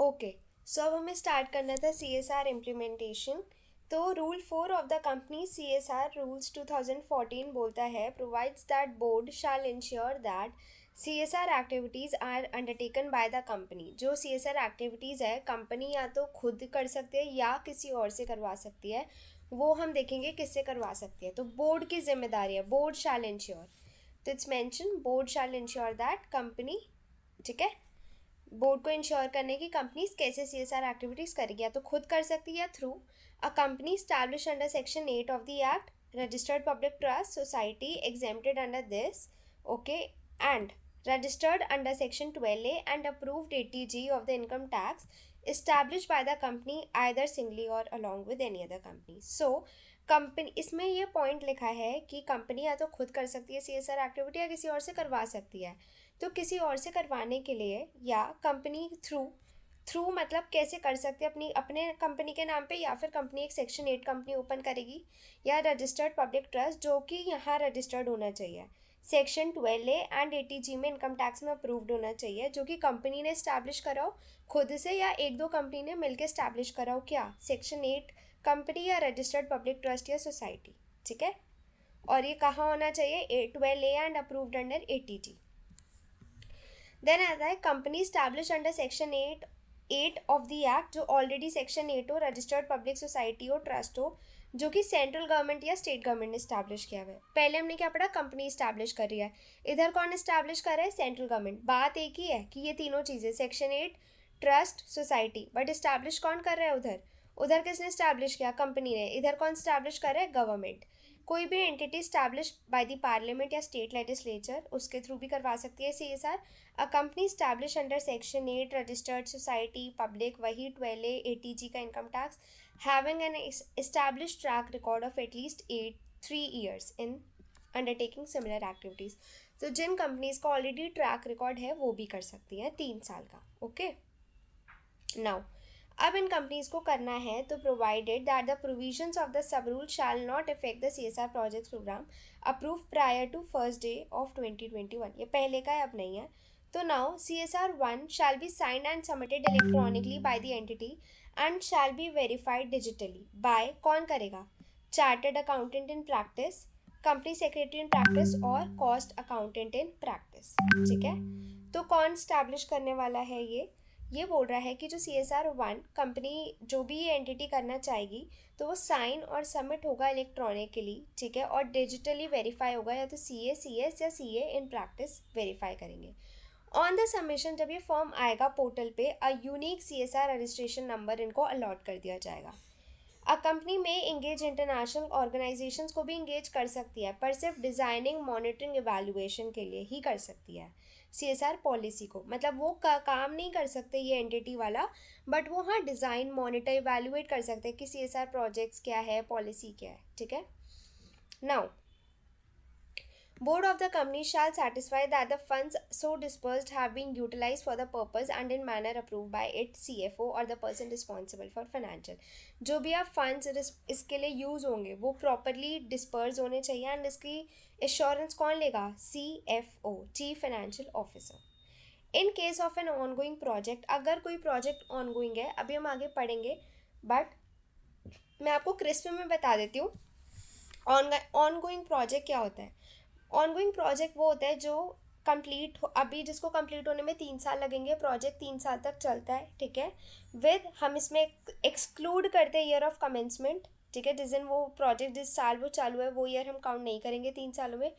Okay, सो अब हमें start करना था CSR इम्प्लीमेंटेशन। तो rule 4 of the company CSR rules 2014 बोलता है, provides that board shall ensure that CSR activities are undertaken by the company. जो CSR एक्टिविटीज़ है कंपनी या तो खुद कर सकती है या किसी और से करवा सकती है, वो हम देखेंगे किससे करवा सकती है। तो बोर्ड की जिम्मेदारी है, बोर्ड शैल इंश्योर। तो it's mention board shall ensure that company, ठीक है। बोर्ड को इंश्योर करने की कंपनीज कैसे CSR एक्टिविटीज़ करेगी, या तो खुद कर सकती है या through a company establish under section 8 of the act, registered public trust society exempted under this, okay, and registered under section 12A and approved ATG of the income tax established by the company either singly or along with any other company. So company, इसमें ये point लिखा है कि company या तो खुद कर सकती है CSR एक्टिविटी या किसी और से करवा सकती है। तो किसी और से करवाने के लिए या कंपनी थ्रू, थ्रू मतलब कैसे कर सकते हैं, अपनी अपने कंपनी के नाम पे, या फिर कंपनी एक सेक्शन 8 कंपनी ओपन करेगी, या रजिस्टर्ड पब्लिक ट्रस्ट जो कि यहाँ रजिस्टर्ड होना चाहिए, सेक्शन 12A एंड ATG में इनकम टैक्स में अप्रूव्ड होना चाहिए, जो कि कंपनी ने इस्टेब्लिश कराओ खुद से या एक दो कंपनी ने मिलकर इस्टेब्लिश कराओ, क्या सेक्शन 8 कंपनी या रजिस्टर्ड पब्लिक ट्रस्ट या सोसाइटी, ठीक है। और ये कहाँ होना चाहिए, 12A and approved under ATG। Then आता है company establish under section 8 of the act, जो ऑलरेडी सेक्शन 8 हो, रजिस्टर्ड पब्लिक सोसाइटी हो, ट्रस्ट हो, जो कि सेंट्रल गवर्नमेंट या स्टेट गवर्नमेंट ने इस्टेब्लिश किया हुआ है। पहले हमने क्या पढ़ा, कंपनी इस्टेब्लिश कर रही है, इधर कौन इस्टेब्लिश कर रहा है, सेंट्रल गवर्नमेंट। बात एक ही है कि ये तीनों चीज़ें section 8, trust, society, but establish कौन कर रहा है, उधर उधर किसने इस्टेब्लिश किया, कंपनी ने। इधर कौन इस्टेब्लिश कर रहा है, गवर्नमेंट। कोई भी entity establish by the parliament या स्टेट लेजिस्लेचर, उसके थ्रू भी करवा सकती है CSR। A company establish under section 8, registered society, public, वही 12A ATG का income tax, having an establish track record of at least 3 years in undertaking similar activities. तो जिन companies का ऑलरेडी ट्रैक रिकॉर्ड है वो भी कर सकती हैं 3 साल का, ओके। नाउ अब इन कंपनीज को करना है, तो provided that the provisions of the sub rule shall not effect the CSR project program approve prior to first day of 2021। ये पहले का है, अब नहीं है। तो now CSR 1 shall be signed and submitted electronically by the entity and shall be verified digitally by, कौन करेगा, chartered accountant in practice, company secretary in practice और कॉस्ट अकाउंटेंट इन प्रैक्टिस, ठीक है। तो कौन स्टैब्लिश करने वाला है, ये बोल रहा है कि जो CSR 1 कंपनी जो भी ये एंटिटी करना चाहेगी, तो वो साइन और सबमिट होगा इलेक्ट्रॉनिकली, ठीक है, और डिजिटली वेरीफाई होगा, या तो CA CS या CA इन प्रैक्टिस वेरीफाई करेंगे। ऑन द सबमिशन जब ये फॉर्म आएगा पोर्टल पे, a unique CSR registration number इनको अलॉट कर दिया जाएगा। अ कंपनी में इंगेज इंटरनेशनल ऑर्गेनाइजेशंस को भी इंगेज कर सकती है, पर सिर्फ डिज़ाइनिंग, मॉनिटरिंग, इवैल्यूएशन के लिए ही कर सकती है CSR पॉलिसी को। मतलब वो काम नहीं कर सकते ये एंटिटी वाला, बट वो हाँ डिज़ाइन, मॉनिटर, इवैल्यूएट कर सकते हैं कि CSR प्रोजेक्ट्स क्या है, पॉलिसी क्या है, ठीक है। Now Board of the company shall satisfy that the funds so disbursed have been utilized for the purpose and in manner approved by its CFO or the person responsible for financial। जो भी आप funds इसके लिए use होंगे वो properly disperse होने चाहिए, and इसकी एश्योरेंस कौन लेगा, CFO, chief financial officer. In case of an ongoing project, अगर कोई प्रोजेक्ट ऑनगोइंग है, अभी हम आगे पढ़ेंगे, बट मैं आपको क्रिस्प में बता देती हूँ ऑनगोइंग प्रोजेक्ट क्या होता है। ऑनगोइंग प्रोजेक्ट वो होता है जो कंप्लीट हो, अभी जिसको कंप्लीट होने में 3 साल लगेंगे, प्रोजेक्ट 3 साल तक चलता है, ठीक है। विद हम इसमें एक्सक्लूड करते हैं ईयर ऑफ कमेंसमेंट, ठीक है, जिस दिन वो प्रोजेक्ट, जिस साल वो चालू है वो ईयर हम काउंट नहीं करेंगे 3 सालों में,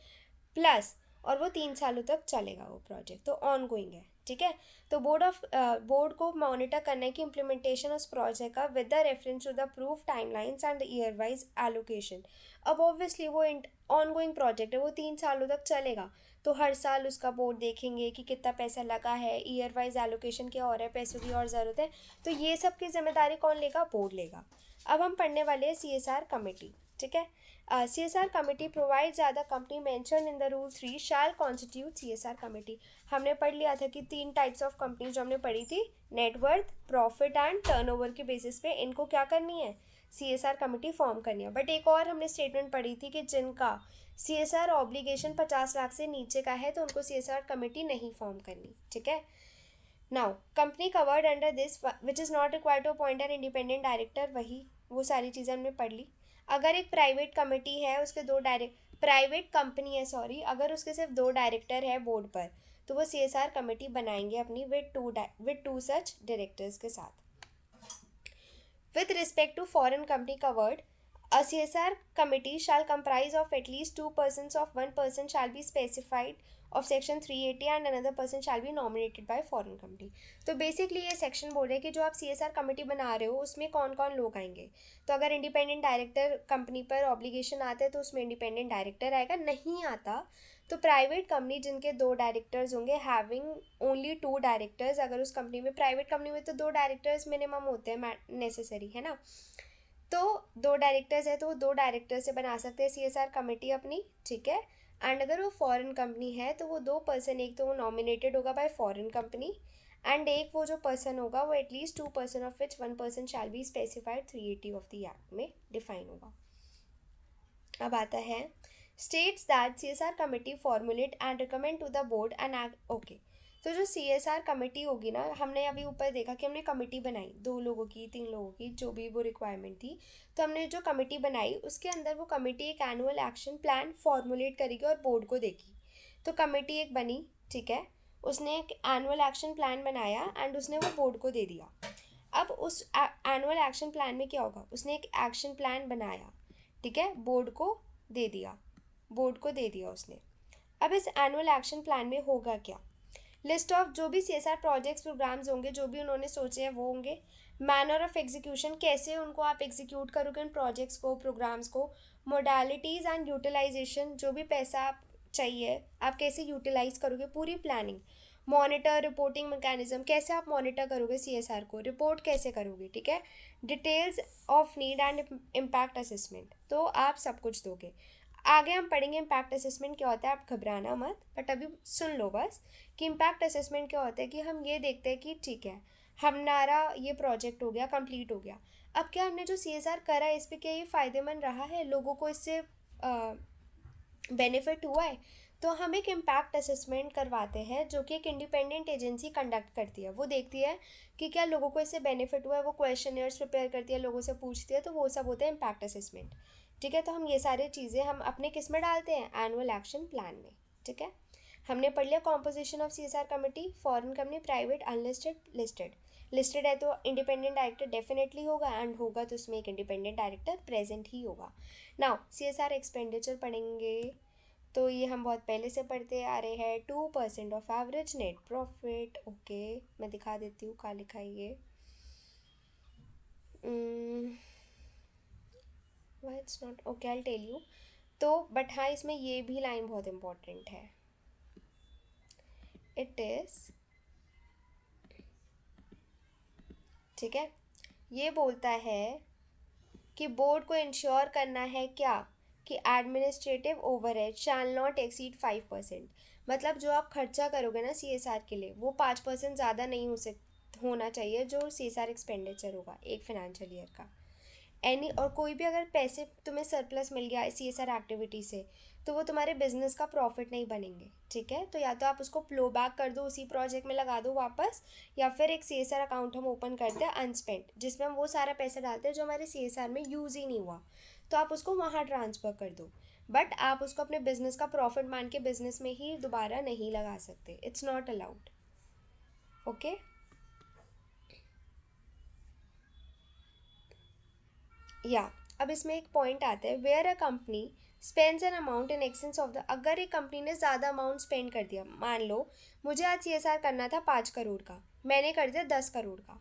प्लस और वो 3 सालों तक चलेगा वो प्रोजेक्ट, तो ऑनगोइंग है, ठीक है। तो बोर्ड को मॉनिटर करने की इम्प्लीमेंटेशन उस प्रोजेक्ट का with the reference to the proof timelines and year wise allocation. अब ऑब्वियसली वो ऑनगोइंग प्रोजेक्ट है, वो 3 सालों तक चलेगा, तो हर साल उसका बोर्ड देखेंगे कि कितना पैसा लगा है, ईयर वाइज एलोकेशन क्या हो रहा है, पैसों की और ज़रूरत है, तो ये सब की जिम्मेदारी कौन लेगा, बोर्ड लेगा। अब हम पढ़ने वाले हैं CSR कमेटी, ठीक है। CSR committee provides that the company mention in the rule 3 shall constitute CSR committee. हमने पढ़ लिया था कि 3 टाइप्स ऑफ कंपनी जो हमने पढ़ी थी, नेटवर्थ, प्रॉफिट एंड टर्नओवर के बेसिस पे इनको क्या करनी है, CSR कमेटी फॉर्म करनी है। बट एक और हमने स्टेटमेंट पढ़ी थी कि जिनका CSR ऑब्लिगेशन 50 लाख से नीचे का है तो उनको CSR कमेटी नहीं फॉर्म करनी, ठीक है। Now company covered under this which is not required to appoint an independent director, वही वो सारी चीज़ें हमने पढ़ ली। अगर एक प्राइवेट कमेटी है, उसके दो डायरेक्ट प्राइवेट कंपनी है सॉरी, अगर उसके सिर्फ दो डायरेक्टर है बोर्ड पर, तो वो CSR कमेटी बनाएंगे अपनी विद टू सच डायरेक्टर्स के साथ। With respect to foreign company covered, a CSR committee shall comprise of at least two persons of one person shall be specified of section 380 and another person shall be nominated by foreign company। तो basically ये section बोल रहे हैं कि जो आप CSR committee बना रहे हो उसमें कौन कौन लोग आएंगे। तो अगर इंडिपेंडेंट डायरेक्टर कंपनी पर ऑब्लिगेशन आता है तो उसमें इंडिपेंडेंट डायरेक्टर आएगा, नहीं आता तो प्राइवेट कंपनी जिनके दो डायरेक्टर्स होंगे, हैविंग ओनली टू डायरेक्टर्स, अगर उस कंपनी में प्राइवेट कंपनी में तो दो डायरेक्टर्स मिनिमम होते हैं, नेसेसरी है ना, तो दो डायरेक्टर्स है तो वो दो डायरेक्टर से बना सकते हैं CSR कमेटी अपनी, ठीक है। एंड अगर वो फॉरेन कंपनी है तो वो दो पर्सन, एक तो वो नॉमिनेटेड होगा बाय फॉरेन कंपनी एंड एक वो जो पर्सन होगा वो at least to person of which one person shall be specified 380 of the act में डिफाइन होगा। अब आता है states that CSR committee formulate and recommend to the board an act। Okay, तो जो CSR कमेटी होगी ना, हमने अभी ऊपर देखा कि हमने कमेटी बनाई 2 लोगों की 3 लोगों की, जो भी वो रिक्वायरमेंट थी, तो हमने जो कमेटी बनाई उसके अंदर वो कमेटी एक एनुअल एक्शन प्लान फॉर्मुलेट करेगी और बोर्ड को देगी। तो कमेटी एक बनी, ठीक है, उसने एक एनुअल एक्शन प्लान बनाया एंड उसने वो बोर्ड को दे दिया। अब उस एनुअल एक्शन प्लान में क्या होगा, उसने एक एक्शन प्लान बनाया, ठीक है, बोर्ड को दे दिया, बोर्ड को दे दिया उसने। अब इस एनुअल एक्शन प्लान में होगा क्या, लिस्ट ऑफ जो भी CSR प्रोजेक्ट्स प्रोग्राम्स होंगे, जो भी उन्होंने सोचे हैं वो होंगे, मैनर ऑफ एग्जीक्यूशन, कैसे उनको आप एग्जीक्यूट करोगे उन प्रोजेक्ट्स को प्रोग्राम्स को, मोडालिटीज़ एंड यूटिलाइजेशन, जो भी पैसा आप चाहिए आप कैसे यूटिलाइज करोगे, पूरी प्लानिंग, मॉनिटर रिपोर्टिंग मैकेनिज्म, कैसे आप मॉनिटर करोगे CSR को, रिपोर्ट कैसे करोगे, ठीक है, details of need and impact assessment, तो आप सब कुछ दोगे। आगे हम पढ़ेंगे इम्पैक्ट असेसमेंट क्या होता है, आप घबराना मत, बट अभी सुन लो बस कि इम्पैक्ट असेसमेंट क्या होता है। कि हम ये देखते हैं कि ठीक है हमारा ये प्रोजेक्ट हो गया, कंप्लीट हो गया, अब क्या हमने जो CSR करा है इस पर क्या ये फ़ायदेमंद रहा है, लोगों को इससे बेनिफिट हुआ है, तो हम एक इम्पैक्ट असेसमेंट करवाते हैं जो कि एक इंडिपेंडेंट एजेंसी कंडक्ट करती है। वो देखती है कि क्या लोगों को इससे बेनिफिट हुआ है, वो क्वेश्चनर्स प्रिपेयर करती है, लोगों से पूछती है, तो वो सब होता है इम्पैक्ट असेसमेंट, ठीक है। तो हम ये सारी चीज़ें हम अपने किस में डालते हैं, एनुअल एक्शन प्लान में, ठीक है। हमने पढ़ लिया composition of CSR committee, foreign company, private, unlisted, listed. Listed है तो इंडिपेंडेंट डायरेक्टर डेफिनेटली होगा एंड होगा तो उसमें एक इंडिपेंडेंट डायरेक्टर प्रेजेंट ही होगा। नाउ CSR एक्सपेंडिचर पढ़ेंगे, तो ये हम बहुत पहले से पढ़ते आ रहे हैं, 2% of average net profit. Okay, मैं दिखा देती हूँ कहाँ लिखा है ये, why it's not okay, I tell you. तो बट हाँ इसमें ये भी लाइन बहुत इंपॉर्टेंट है, इट इज़, ठीक है, ये बोलता है कि बोर्ड को इंश्योर करना है क्या, कि administrative overhead shell not exceed 5%। मतलब जो आप खर्चा करोगे ना CSR के लिए वो 5% ज़्यादा नहीं होना चाहिए जो CSR एक्सपेंडिचर होगा एक फिनेंशियल ईयर का। एनी और कोई भी अगर पैसे तुम्हें सरप्लस मिल गया CSR एक्टिविटी से तो वो तुम्हारे बिजनेस का प्रॉफिट नहीं बनेंगे, ठीक है। तो या तो आप उसको फ्लो बैक कर दो, उसी प्रोजेक्ट में लगा दो वापस, या फिर एक CSR अकाउंट हम ओपन करते हैं अनस्पेंट, जिसमें हम वो सारा पैसा डालते हैं जो हमारे CSR में यूज़ ही नहीं हुआ, तो आप उसको वहाँ ट्रांसफ़र कर दो। बट आप उसको अपने बिजनेस का प्रॉफिट मान के बिजनेस में ही दोबारा नहीं लगा सकते, इट्स नॉट अलाउड, ओके। या अब इसमें एक पॉइंट आता है, where a company spends an amount in excess of the, अगर एक कंपनी ने ज़्यादा अमाउंट स्पेंड कर दिया, मान लो मुझे आज CSR करना था 5 करोड़ का, मैंने कर दिया 10 करोड़ का,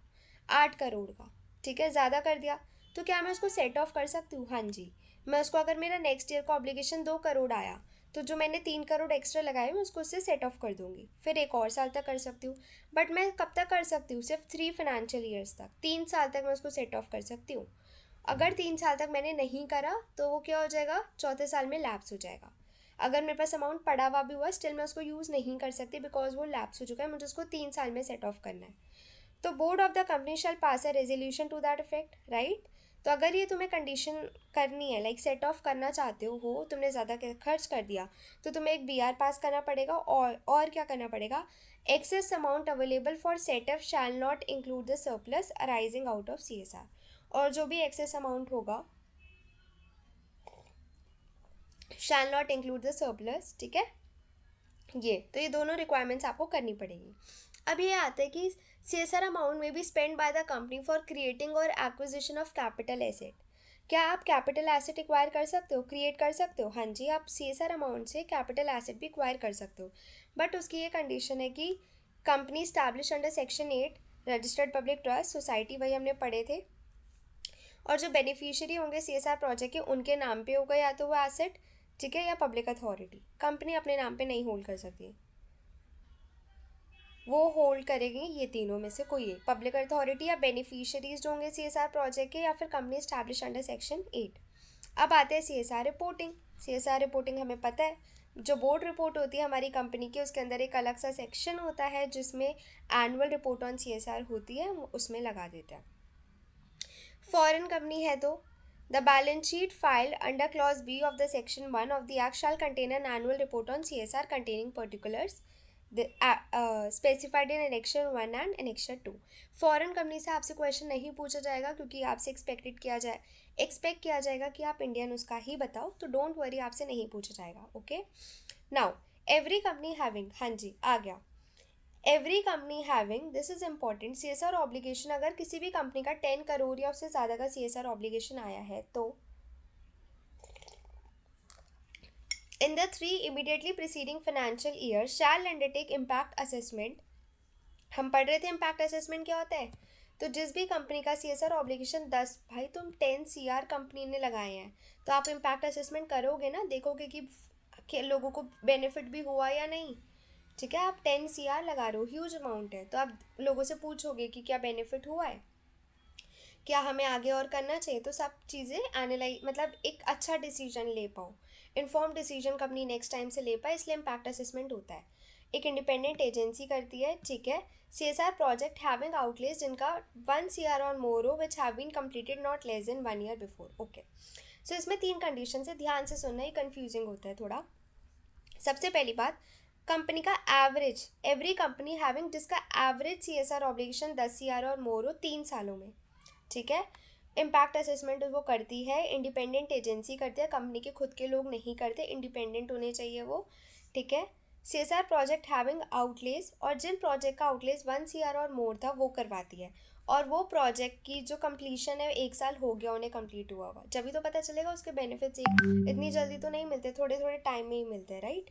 8 करोड़ का, ठीक है, ज़्यादा कर दिया, तो क्या मैं उसको सेट ऑफ कर सकती हूँ, हाँ जी। मैं उसको अगर मेरा नेक्स्ट ईयर का ऑब्लिगेशन 2 करोड़ आया तो जो मैंने 3 करोड़ एक्स्ट्रा लगाए मैं उसको उससे सेट ऑफ कर दूंगी, फिर एक और साल तक कर सकती हूँ। बट मैं कब तक कर सकती हूँ, सिर्फ 3 फाइनेंशियल ईयर्स तक, 3 साल तक मैं उसको सेट ऑफ कर सकती हूँ। अगर 3 साल तक मैंने नहीं करा तो वो क्या हो जाएगा, चौथे साल में लैप्स हो जाएगा। अगर मेरे पास अमाउंट पड़ा हुआ भी हुआ स्टिल मैं उसको यूज़ नहीं कर सकती बिकॉज वो लैप्स हो चुका है, मुझे उसको 3 साल में सेट ऑफ करना है। तो board of the company shall pass a resolution to that effect, right. तो अगर ये तुम्हें कंडीशन करनी है, लाइक सेट ऑफ करना चाहते हो, तुमने ज़्यादा खर्च कर दिया, तो तुम्हें एक BR पास करना पड़ेगा, और क्या करना पड़ेगा, excess amount available for setup shall not include the surplus arising out of CSR। और जो भी एक्सेस अमाउंट होगा shall not include the surplus, ठीक है। ये दोनों रिक्वायरमेंट्स आपको करनी पड़ेगी। अब ये आता है कि CSR अमाउंट में be spend by the company for creating और एक्विजिशन ऑफ कैपिटल एसेट। क्या आप कैपिटल एसेट एक्वायर कर सकते हो, क्रिएट कर सकते हो? हाँ जी, आप CSR अमाउंट से कैपिटल एसेट भी एक्वायर कर सकते हो, बट उसकी ये कंडीशन है कि company establish under section 8 registered public trust society, वही हमने पढ़े थे, और जो बेनिफिशियरी होंगे CSR प्रोजेक्ट के उनके नाम पे होगा या तो वो एसेट, ठीक है, या पब्लिक अथॉरिटी। कंपनी अपने नाम पे नहीं होल्ड कर सकती, वो होल्ड करेगी ये तीनों में से कोई एक, पब्लिक अथॉरिटी या बेनिफिशियरीज जो होंगे CSR प्रोजेक्ट के, या फिर कंपनी स्टैब्लिश अंडर सेक्शन 8। अब आते हैं CSR रिपोर्टिंग। CSR रिपोर्टिंग हमें पता है, जो बोर्ड रिपोर्ट होती है हमारी कंपनी की, उसके अंदर एक अलग सा सेक्शन होता है जिसमें एनुअल रिपोर्ट ऑन CSR होती है, उसमें लगा देते हैं। फॉरेन कंपनी है तो the balance sheet filed under clause B of the section 1 of the act shall contain an annual report on CSR containing particulars specified in annexure 1 and annexure 2। Foreign company से आपसे question नहीं पूछा जाएगा क्योंकि आपसे expect किया जाएगा कि आप इंडियन उसका ही बताओ, तो डोंट वरी, आपसे नहीं पूछा जाएगा। Okay, now every company having, हाँ जी आ गया, every company having, this is important, CSR obligation, अगर किसी भी कंपनी का 10 करोड़ या उससे ज़्यादा का CSR ऑब्लिगेशन आया है तो in the 3 immediately preceding financial year shell undertake impact assessment. हम पढ़ रहे थे इम्पैक्ट असेसमेंट क्या होता है। तो जिस भी कंपनी का CSR ऑब्लिगेशन 10, भाई तुम 10 CR कंपनी ने लगाए हैं, तो आप इम्पैक्ट असेसमेंट करोगे ना, देखोगे कि लोगों को बेनिफिट भी हुआ या नहीं, ठीक है। आप 10 CR लगा रहे हो, ह्यूज अमाउंट है, तो आप लोगों से पूछोगे कि क्या बेनिफिट हुआ है, क्या हमें आगे और करना चाहिए, तो सब चीज़ें एनालाइज, मतलब एक अच्छा डिसीजन ले पाओ, inform decision company next time से ले पाए, इसलिए इम्पैक्ट असेसमेंट होता है। एक इंडिपेंडेंट एजेंसी करती है, ठीक है। CSR प्रोजेक्ट हैविंग आउटलेज जिनका 1 CR और मोर हो which have been completed not less than 1 year before. Okay, so इसमें 3 कंडीशन है, ध्यान से सुनना, ही कन्फ्यूजिंग होता है थोड़ा। सबसे पहली बात, कंपनी का एवरेज, एवरी कंपनी हैविंग जिसका एवरेज CSR ऑब्लिगेशन 10 CR और मोर हो 3 सालों में, ठीक है। इम्पैक्ट असेसमेंट वो करती है, इंडिपेंडेंट एजेंसी करती है, कंपनी के खुद के लोग नहीं करते, इंडिपेंडेंट होने चाहिए वो, ठीक है। CSR प्रोजेक्ट हैविंग आउटलेज, और जिन प्रोजेक्ट का आउटलेज 1 CR और मोर था वो करवाती है, और वो प्रोजेक्ट की जो कंप्लीशन है 1 साल हो गया उन्हें कंप्लीट हुआ हुआ, जब भी तो पता चलेगा उसके बेनिफिट्स, इतनी जल्दी तो नहीं मिलते, थोड़े थोड़े टाइम में ही मिलते हैं, right.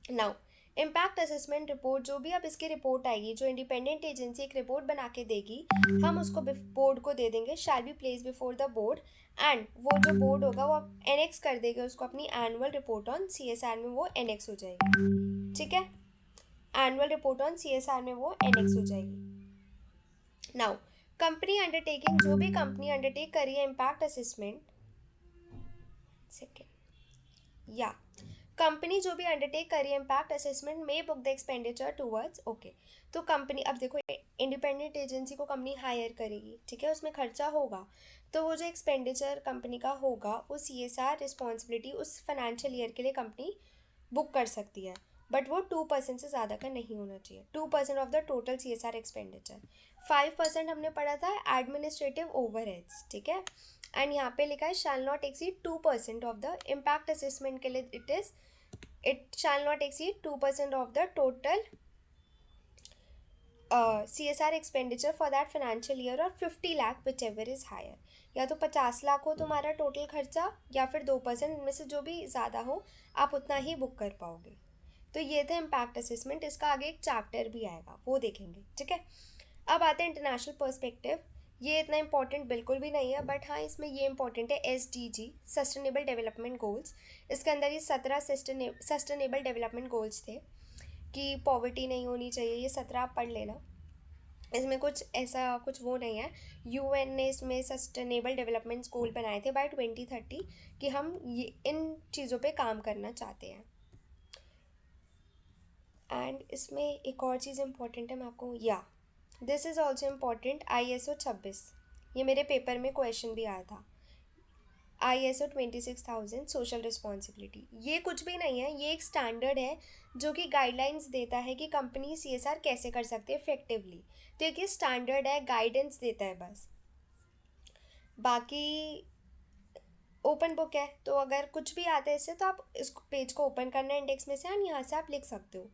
Now impact assessment report, जो भी अब इसकी रिपोर्ट आएगी, जो इंडिपेंडेंट एजेंसी एक रिपोर्ट बना के देगी, हम उसको बोर्ड को दे देंगे, shall be place before the board, and वो जो बोर्ड होगा वो एनेक्स कर देगा उसको अपनी एनुअल रिपोर्ट ऑन CSR में, वो एनेक्स हो जाएगी, ठीक है। एनुअल रिपोर्ट ऑन CSR में वो एनेक्स हो जाएगी। नाउ कंपनी अंडरटेकिंग, जो भी कंपनी अंडरटेक करी है इम्पैक्ट असेसमेंट, सेकेंड या कंपनी जो भी अंडरटेक करी है इम्पैक्ट असेसमेंट में book the expenditure towards, okay. तो कंपनी, अब देखो इंडिपेंडेंट एजेंसी को कंपनी हायर करेगी, ठीक है, उसमें खर्चा होगा, तो वो जो एक्सपेंडिचर कंपनी का होगा वो CSR रिस्पॉन्सिबिलिटी उस फाइनेंशियल ईयर के लिए कंपनी बुक कर सकती है, बट वो 2% से ज़्यादा का नहीं होना चाहिए, 2% of the total CSR expenditure. 5% हमने पढ़ा था एडमिनिस्ट्रेटिव ओवरहेड्स, ठीक है, एंड यहाँ पे लिखा है shall not exceed 2% of the impact assessment के लिए it shall not exceed 2% of the total CSR expenditure for that financial year, और 50 lakh whichever is higher, या तो 50 लाख हो तुम्हारा टोटल खर्चा, या फिर 2%, इनमें से जो भी ज़्यादा हो आप उतना ही बुक कर पाओगे। तो ये था इम्पैक्ट असेसमेंट, इसका आगे एक चैप्टर भी आएगा, वो देखेंगे, ठीक है। अब आते हैं इंटरनेशनल पर्सपेक्टिव, ये इतना इंपॉर्टेंट बिल्कुल भी नहीं है, बट हाँ इसमें ये इंपॉर्टेंट है, SDG सस्टेनेबल डेवलपमेंट गोल्स। इसके अंदर ये 17 सस्टेनेबल डेवलपमेंट गोल्स थे कि पॉवर्टी नहीं होनी चाहिए, ये 17 आप पढ़ लेना, इसमें कुछ ऐसा कुछ वो नहीं है। UN ने इसमें सस्टेनेबल डेवलपमेंट गोल बनाए थे बाय 2030 कि हम ये इन चीज़ों पे काम करना चाहते हैं। एंड इसमें एक और चीज़ इंपॉर्टेंट है, मैं आपको, या this is also important, ISO 26, ये मेरे पेपर में क्वेश्चन भी आया था। ISO 26,000 सोशल रिस्पॉन्सिबिलिटी, ये कुछ भी नहीं है, ये एक स्टैंडर्ड है जो कि गाइडलाइंस देता है कि कंपनी CSR कैसे कर सकते हैं इफेक्टिवली। तो एक ये स्टैंडर्ड है, गाइडेंस देता है बस। बाकी ओपन बुक है, तो अगर कुछ भी आता है इससे तो आप इस पेज को ओपन करना है इंडेक्स में से एंड यहाँ से आप लिख सकते हो।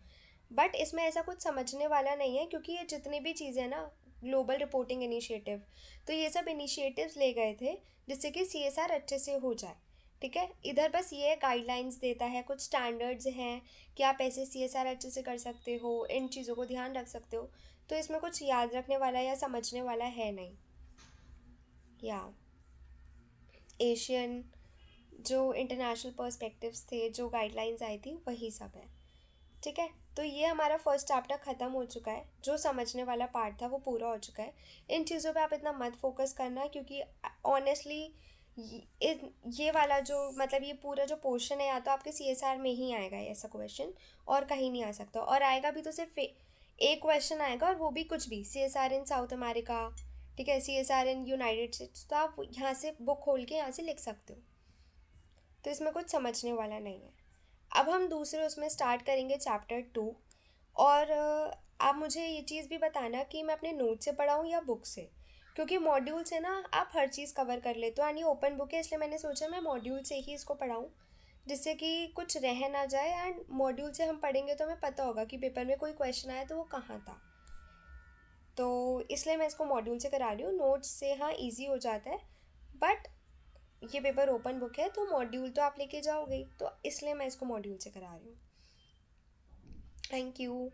बट इसमें ऐसा कुछ समझने वाला नहीं है, क्योंकि ये जितनी भी चीज़ें हैं ना, ग्लोबल रिपोर्टिंग इनिशिएटिव, तो ये सब इनिशिएटिव्स ले गए थे जिससे कि CSR अच्छे से हो जाए। ठीक है, इधर बस ये गाइडलाइंस देता है, कुछ स्टैंडर्ड्स हैं कि आप ऐसे CSR अच्छे से कर सकते हो, इन चीज़ों को ध्यान रख सकते हो। तो इसमें कुछ याद रखने वाला या समझने वाला है नहीं। या एशियन जो इंटरनेशनल पर्सपेक्टिव्स थे, जो गाइडलाइंस आई थी, वही सब है। ठीक है, तो ये हमारा फर्स्ट चैप्टर ख़त्म हो चुका है। जो समझने वाला पार्ट था वो पूरा हो चुका है। इन चीज़ों पे आप इतना मत फोकस करना, क्योंकि ऑनेस्टली ये वाला जो मतलब ये पूरा जो पोर्शन है, या तो आपके CSR में ही आएगा ऐसा क्वेश्चन, और कहीं नहीं आ सकता। और आएगा भी तो सिर्फ एक क्वेश्चन आएगा, और वो भी कुछ भी CSR इन साउथ अमेरिका, ठीक है, CSR इन यूनाइटेड स्टेट्स, तो आप यहाँ से बुक खोल के यहाँ से लिख सकते हो। तो इसमें कुछ समझने वाला नहीं है। अब हम दूसरे उसमें स्टार्ट करेंगे चैप्टर 2। और आप मुझे ये चीज़ भी बताना कि मैं अपने नोट से पढ़ाऊँ या बुक से, क्योंकि मॉड्यूल से ना आप हर चीज़ कवर कर लेते हो एंड ये ओपन बुक है, इसलिए मैंने सोचा मैं मॉड्यूल से ही इसको पढ़ाऊँ, जिससे कि कुछ रह ना जाए। एंड मॉड्यूल से हम पढ़ेंगे तो हमें पता होगा कि पेपर में कोई क्वेश्चन आया तो वो कहाँ था। तो इसलिए मैं इसको मॉड्यूल से करा रही हूँ। नोट्स से हाँ इजी हो जाता है, बट ये पेपर ओपन बुक है तो मॉड्यूल तो आप लेके जाओगे ही, तो इसलिए मैं इसको मॉड्यूल से करा रही हूँ। Thank you.